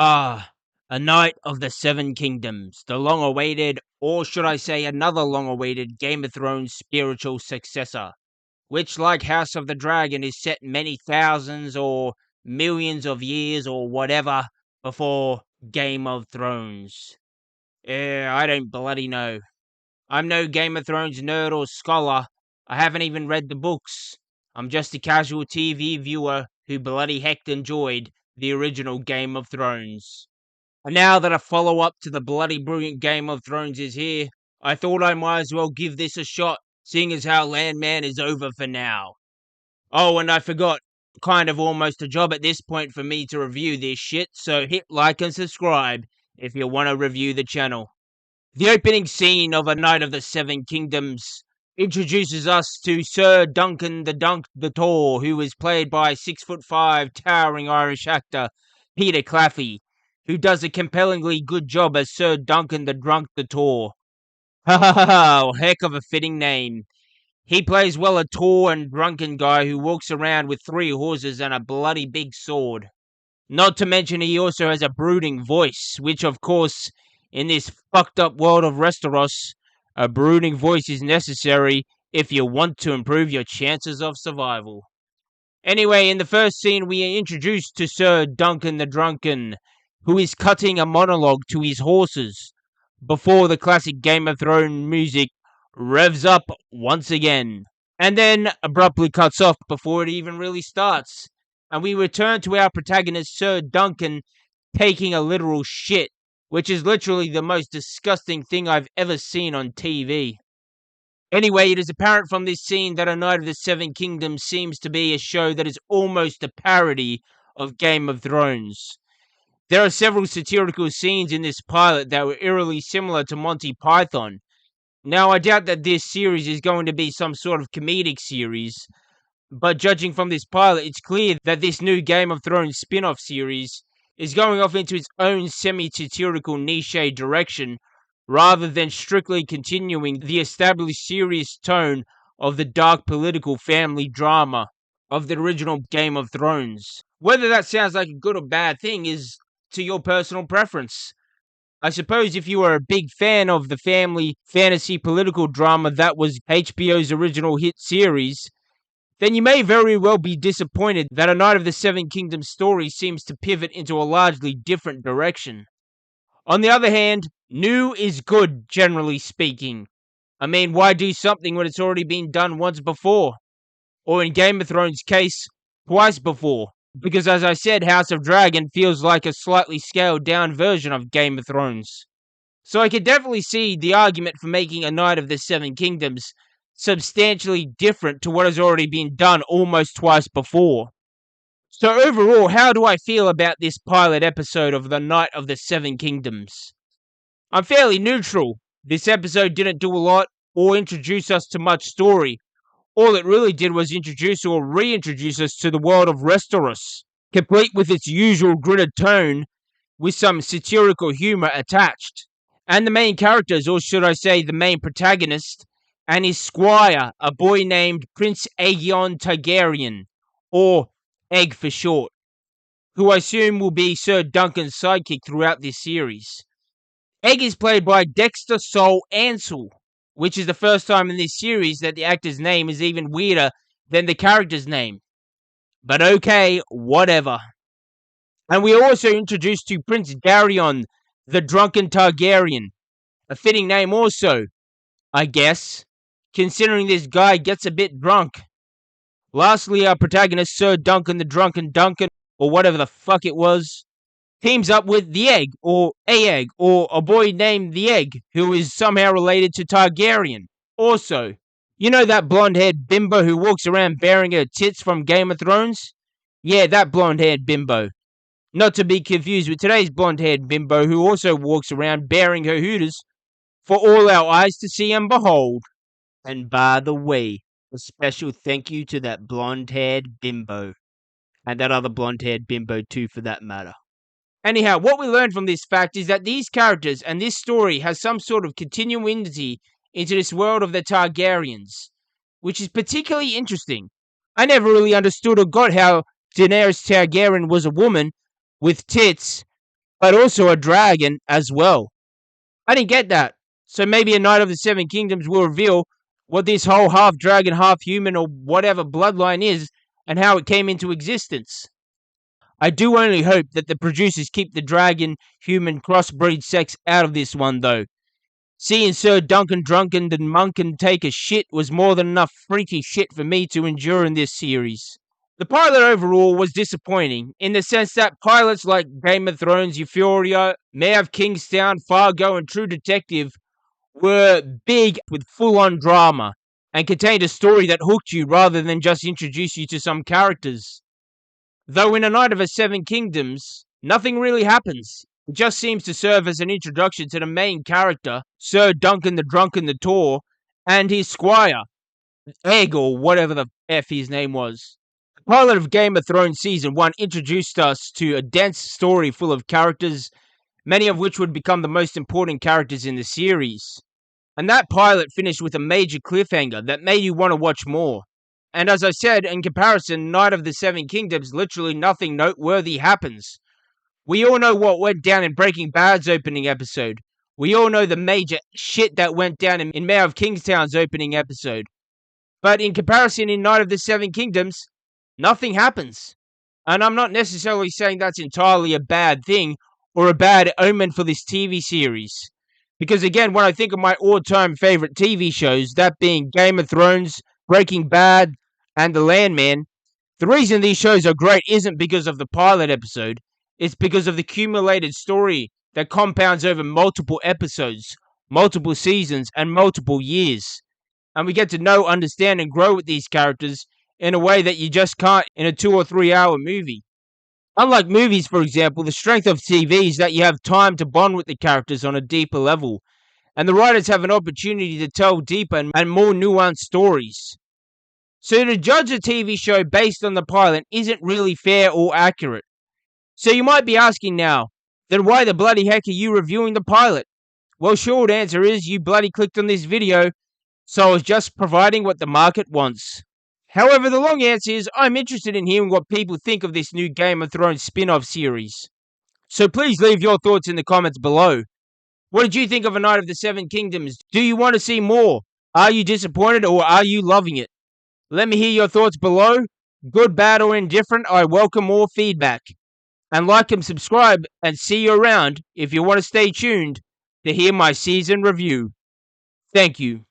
Ah, a Knight of the Seven Kingdoms, the long-awaited, or should I say another long-awaited Game of Thrones spiritual successor, which, like House of the Dragon, is set many thousands or millions of years or whatever before Game of Thrones. I don't bloody know. I'm no Game of Thrones nerd or scholar. I haven't even read the books. I'm just a casual TV viewer who bloody heck enjoyed the original Game of Thrones. And now that a follow up to the bloody brilliant Game of Thrones is here, I thought I might as well give this a shot, seeing as how Landman is over for now. Oh, and I forgot, kind of almost a job at this point for me to review this shit, so hit like and subscribe if you want to review the channel. The opening scene of A Knight of the Seven Kingdoms introduces us to Sir Duncan the Dunk the Tall, who is played by 6'5" towering Irish actor Peter Claffey, who does a compellingly good job as Sir Duncan the Drunk the Tall. Ha ha ha ha, heck of a fitting name. He plays well a tall and drunken guy who walks around with 3 horses and a bloody big sword. Not to mention he also has a brooding voice, which of course, in this fucked up world of Westeros, a brooding voice is necessary if you want to improve your chances of survival. Anyway, in the first scene we are introduced to Sir Duncan the Drunken, who is cutting a monologue to his horses, before the classic Game of Thrones music revs up once again, and then abruptly cuts off before it even really starts. And we return to our protagonist, Sir Duncan, taking a literal shit, which is literally the most disgusting thing I've ever seen on TV. Anyway, it is apparent from this scene that A Knight of the Seven Kingdoms seems to be a show that is almost a parody of Game of Thrones. There are several satirical scenes in this pilot that were eerily similar to Monty Python. Now, I doubt that this series is going to be some sort of comedic series, but judging from this pilot, it's clear that this new Game of Thrones spin-off series is going off into its own semi-satirical niche direction, rather than strictly continuing the established serious tone of the dark political family drama of the original Game of Thrones. Whether that sounds like a good or bad thing is to your personal preference. I suppose if you are a big fan of the family fantasy political drama that was HBO's original hit series, then you may very well be disappointed that A Knight of the Seven Kingdoms story seems to pivot into a largely different direction. On the other hand, new is good, generally speaking. I mean, why do something when it's already been done once before? Or in Game of Thrones' case, twice before. Because as I said, House of Dragon feels like a slightly scaled down version of Game of Thrones. So I could definitely see the argument for making A Knight of the Seven Kingdoms substantially different to what has already been done almost twice before. So overall, how do I feel about this pilot episode of The Knight of the Seven Kingdoms? I'm fairly neutral. This episode didn't do a lot or introduce us to much story. All it really did was introduce or reintroduce us to the world of Westeros, complete with its usual gritted tone, with some satirical humor attached. And the main characters, or should I say the main protagonist, and his squire, a boy named Prince Aegon Targaryen, or Egg for short, who I assume will be Sir Duncan's sidekick throughout this series. Egg is played by Dexter Sol Ansel, which is the first time in this series that the actor's name is even weirder than the character's name. But okay, whatever. And we are also introduced to Prince Darion, the Drunken Targaryen. A fitting name also, I guess, considering this guy gets a bit drunk. Lastly, our protagonist, Sir Duncan the Drunken Duncan, or whatever the fuck it was, teams up with the Egg, or a boy named the Egg, who is somehow related to Targaryen. Also, you know that blonde-haired bimbo who walks around baring her tits from Game of Thrones? Yeah, that blonde-haired bimbo. Not to be confused with today's blonde-haired bimbo who also walks around baring her hooters for all our eyes to see and behold. And by the way, a special thank you to that blonde-haired bimbo. And that other blonde-haired bimbo too, for that matter. Anyhow, what we learn from this fact is that these characters and this story has some sort of continuity into this world of the Targaryens, which is particularly interesting. I never really understood or got how Daenerys Targaryen was a woman with tits, but also a dragon as well. I didn't get that. So maybe a Knight of the Seven Kingdoms will reveal what this whole half dragon, half human, or whatever bloodline is and how it came into existence. I do only hope that the producers keep the dragon human crossbreed sex out of this one, though. Seeing Sir Duncan drunken and Munkin take a shit was more than enough freaky shit for me to endure in this series. The pilot overall was disappointing, in the sense that pilots like Game of Thrones, Euphoria, Mayor of Kingstown, Fargo, and True Detective were big with full-on drama, and contained a story that hooked you rather than just introduce you to some characters. Though in A Knight of the Seven Kingdoms, nothing really happens. It just seems to serve as an introduction to the main character, Sir Duncan the Drunken the Tor, and his squire, Egg, or whatever the F his name was. The pilot of Game of Thrones Season 1 introduced us to a dense story full of characters, many of which would become the most important characters in the series. And that pilot finished with a major cliffhanger that made you want to watch more. And as I said, in comparison, Knight of the Seven Kingdoms, literally nothing noteworthy happens. We all know what went down in Breaking Bad's opening episode. We all know the major shit that went down in Mayor of Kingstown's opening episode. But in comparison, in Knight of the Seven Kingdoms, nothing happens. And I'm not necessarily saying that's entirely a bad thing or a bad omen for this TV series. Because again, when I think of my all-time favorite TV shows, that being Game of Thrones, Breaking Bad, and The Landman, the reason these shows are great isn't because of the pilot episode, it's because of the accumulated story that compounds over multiple episodes, multiple seasons, and multiple years. And we get to know, understand, and grow with these characters in a way that you just can't in a 2 or 3 hour movie. Unlike movies, for example, the strength of TV is that you have time to bond with the characters on a deeper level, and the writers have an opportunity to tell deeper and more nuanced stories. So to judge a TV show based on the pilot isn't really fair or accurate. So you might be asking now, then why the bloody heck are you reviewing the pilot? Well, short answer is you bloody clicked on this video, so I was just providing what the market wants. However, the long answer is I'm interested in hearing what people think of this new Game of Thrones spin-off series. So please leave your thoughts in the comments below. What did you think of A Knight of the Seven Kingdoms? Do you want to see more? Are you disappointed or are you loving it? Let me hear your thoughts below. Good, bad, or indifferent, I welcome more feedback. And like and subscribe, and see you around if you want to stay tuned to hear my season review. Thank you.